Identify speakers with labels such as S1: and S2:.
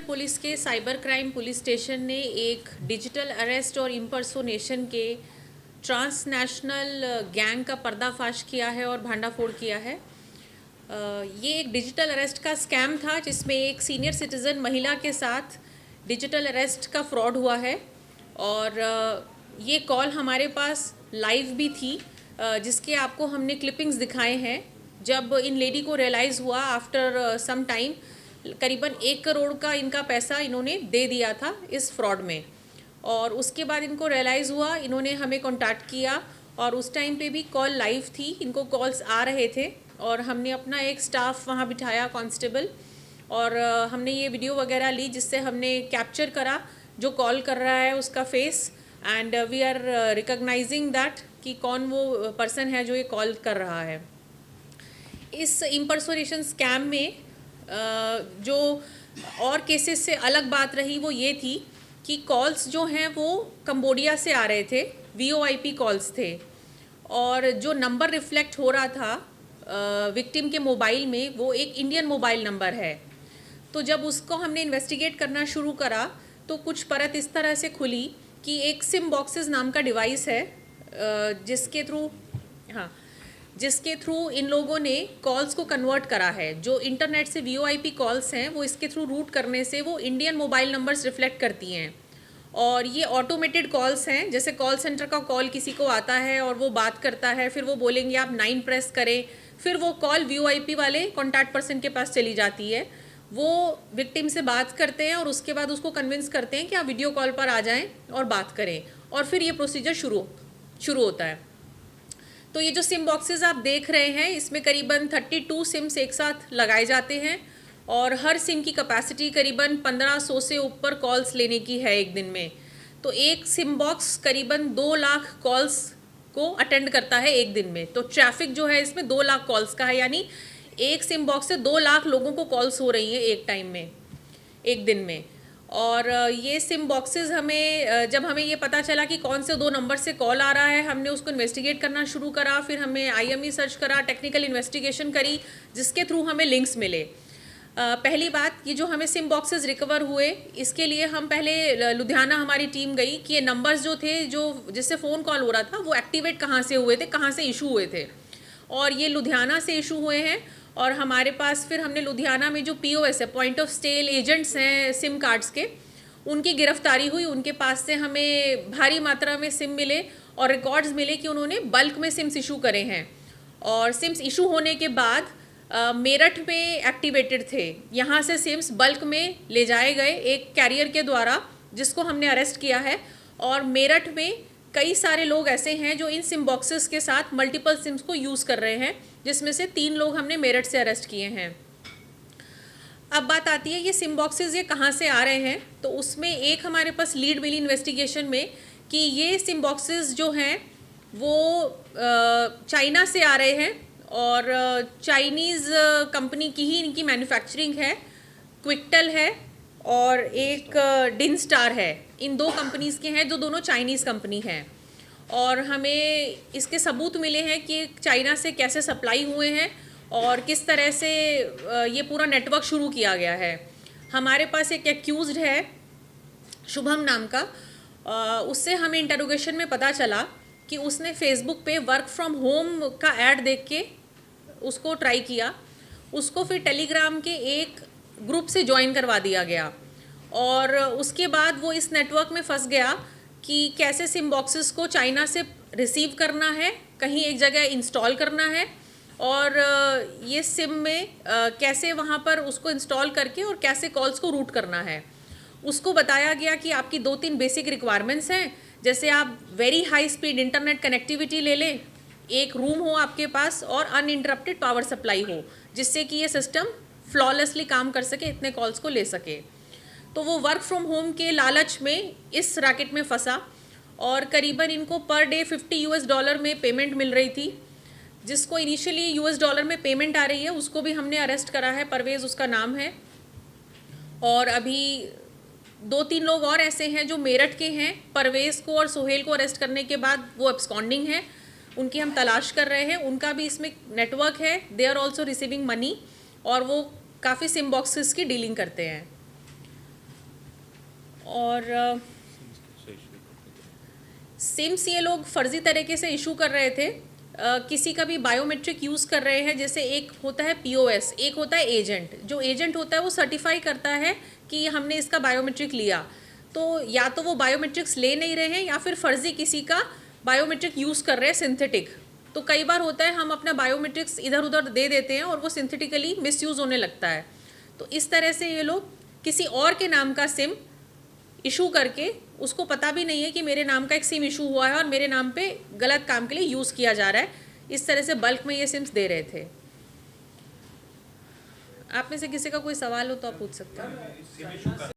S1: Police के cyber crime police station ने एक डिजिटल अरेस्ट और इम्पर्सोनेशन के ट्रांसनेशनल गैंग का पर्दाफाश किया है और भांडाफोड़ किया है। ये एक डिजिटल अरेस्ट का स्कैम था जिसमें एक सीनियर सिटीज़न महिला के साथ डिजिटल अरेस्ट का फ्रॉड हुआ है और ये कॉल हमारे पास लाइव भी थी, जिसके आपको हमने क्लिपिंग्स दिखाए हैं। जब इन लेडी को रियलाइज़ हुआ आफ्टर सम टाइम, करीबन 1 करोड़ का इनका पैसा इन्होंने दे दिया था इस फ्रॉड में, और उसके बाद इनको रियलाइज़ हुआ, इन्होंने हमें कांटेक्ट किया और उस टाइम पे भी कॉल लाइव थी, इनको कॉल्स आ रहे थे और हमने अपना एक स्टाफ वहाँ बिठाया, कांस्टेबल, और हमने ये वीडियो वगैरह ली जिससे हमने कैप्चर करा जो कॉल कर रहा है उसका face, and we are recognising that कि कौन वो पर्सन है जो ये कॉल कर रहा है। इस इम्पर्सोनेशन स्कैम में जो और केसेस से अलग बात रही वो ये थी कि कॉल्स जो हैं वो कंबोडिया से आ रहे थे, VoIP कॉल्स थे, और जो नंबर रिफ्लेक्ट हो रहा था विक्टिम के मोबाइल में वो एक इंडियन मोबाइल नंबर है। तो जब उसको हमने इन्वेस्टिगेट करना शुरू करा तो कुछ परत इस तरह से खुली कि एक सिम बॉक्सेस नाम का डिवाइस है जिसके थ्रू इन लोगों ने कॉल्स को कन्वर्ट करा है। जो इंटरनेट से VoIP कॉल्स हैं वो इसके थ्रू रूट करने से वो इंडियन मोबाइल नंबर्स रिफ्लेक्ट करती हैं, और ये ऑटोमेटेड कॉल्स हैं। जैसे कॉल सेंटर का कॉल किसी को आता है और वो बात करता है, फिर वो बोलेंगे आप 9 प्रेस करें, फिर वो कॉल VoIP वाले कॉन्टैक्ट पर्सन के पास चली जाती है। वो विक्टिम से बात करते हैं और उसके बाद उसको कन्विंस करते हैं कि आप वीडियो कॉल पर आ जाएं और बात करें, और फिर ये प्रोसीजर शुरू होता है। तो ये जो सिम बॉक्सेस आप देख रहे हैं इसमें करीबन 32 सिम्स एक साथ लगाए जाते हैं और हर सिम की कैपेसिटी करीबन 1500 से ऊपर कॉल्स लेने की है एक दिन में। तो एक सिम बॉक्स करीबन 2 लाख कॉल्स को अटेंड करता है एक दिन में। तो ट्रैफिक जो है इसमें 2 लाख कॉल्स का है, यानी एक सिम बॉक्स से 2 लाख लोगों को कॉल्स हो रही हैं एक टाइम में, एक दिन में। और ये सिम बॉक्सेस हमें जब हमें ये पता चला कि कौन से 2 नंबर से कॉल आ रहा है, हमने उसको इन्वेस्टिगेट करना शुरू करा। फिर हमें IME सर्च करा, टेक्निकल इन्वेस्टिगेशन करी, जिसके थ्रू हमें लिंक्स मिले। पहली बात, ये जो हमें सिम बॉक्सेस रिकवर हुए इसके लिए हम पहले लुधियाना हमारी टीम गई कि ये नंबर्स जो थे जो जिससे फ़ोन कॉल हो रहा था वो एक्टिवेट कहाँ से हुए थे, कहाँ से इशू हुए थे, और ये लुधियाना से इशू हुए हैं। और हमारे पास फिर हमने लुधियाना में जो POS है, पॉइंट ऑफ सेल एजेंट्स हैं सिम कार्ड्स के, उनकी गिरफ्तारी हुई। उनके पास से हमें भारी मात्रा में सिम मिले और रिकॉर्ड्स मिले कि उन्होंने बल्क में सिम्स इशू करे हैं, और सिम्स इशू होने के बाद मेरठ में एक्टिवेटेड थे। यहाँ से सिम्स बल्क में ले जाए गए एक कैरियर के द्वारा, जिसको हमने अरेस्ट किया है। और मेरठ में कई सारे लोग ऐसे हैं जो इन सिम बॉक्सेस के साथ मल्टीपल सिम्स को यूज़ कर रहे हैं, जिसमें से 3 लोग हमने मेरठ से अरेस्ट किए हैं। अब बात आती है ये सिम बॉक्सेस ये कहाँ से आ रहे हैं। तो उसमें एक हमारे पास लीड मिली इन्वेस्टिगेशन में कि ये सिम बॉक्सेस जो हैं वो चाइना से आ रहे हैं, और चाइनीज़ कंपनी की ही इनकी मैन्युफैक्चरिंग है। क्विकटेल है और एक डिन स्टार है। इन 2 कंपनीज़ के हैं जो दोनों चाइनीज़ कंपनी हैं, और हमें इसके सबूत मिले हैं कि चाइना से कैसे सप्लाई हुए हैं और किस तरह से ये पूरा नेटवर्क शुरू किया गया है। हमारे पास एक एक्यूज्ड है शुभम नाम का, उससे हमें इंटरोगेशन में पता चला कि उसने फेसबुक पे वर्क फ्रॉम होम का ऐड देख के उसको ट्राई किया। उसको फिर टेलीग्राम के एक ग्रुप से ज्वाइन करवा दिया गया, और उसके बाद वो इस नेटवर्क में फंस गया कि कैसे सिम बॉक्सेस को चाइना से रिसीव करना है, कहीं एक जगह इंस्टॉल करना है, और ये सिम में कैसे वहाँ पर उसको इंस्टॉल करके और कैसे कॉल्स को रूट करना है। उसको बताया गया कि आपकी 2-3 बेसिक रिक्वायरमेंट्स हैं, जैसे आप very high speed internet connectivity ले लें, एक रूम हो आपके पास और अनइंटरप्टेड पावर सप्लाई हो, जिससे कि ये सिस्टम फ्लॉलेसली काम कर सके, इतने कॉल्स को ले सके। तो वो वर्क फ्रॉम होम के लालच में इस रैकेट में फंसा, और करीबन इनको पर डे $50 में पेमेंट मिल रही थी। जिसको इनिशियली $US में पेमेंट आ रही है उसको भी हमने अरेस्ट करा है, परवेज़ उसका नाम है। और अभी 2-3 लोग और ऐसे हैं जो मेरठ के हैं। परवेज़ को और सोहेल को अरेस्ट करने के बाद वो एब्सकॉन्डिंग है, उनकी हम तलाश कर रहे हैं। उनका भी इसमें नेटवर्क है, they are also receiving money, और वो काफ़ी सिम बॉक्सेस की डीलिंग करते हैं। और सिम्स ये लोग फर्जी तरीके से इशू कर रहे थे। किसी का भी बायोमेट्रिक यूज़ कर रहे हैं। जैसे एक होता है पीओएस, एक होता है एजेंट। जो एजेंट होता है वो सर्टिफाई करता है कि हमने इसका बायोमेट्रिक लिया, तो या तो वो बायोमेट्रिक्स ले नहीं रहे हैं या फिर फर्जी किसी का बायोमेट्रिक यूज़ कर रहे हैं, सिंथेटिक। तो कई बार होता है हम अपना बायोमेट्रिक्स इधर उधर दे देते हैं और वो सिंथेटिकली मिसयूज़ होने लगता है। तो इस तरह से ये लोग किसी और के नाम का सिम इशू करके, उसको पता भी नहीं है कि मेरे नाम का एक सिम इशू हुआ है और मेरे नाम पे गलत काम के लिए यूज़ किया जा रहा है, इस तरह से बल्क में ये सिम्स दे रहे थे। आप में से किसी का कोई सवाल हो तो आप पूछ सकते हैं।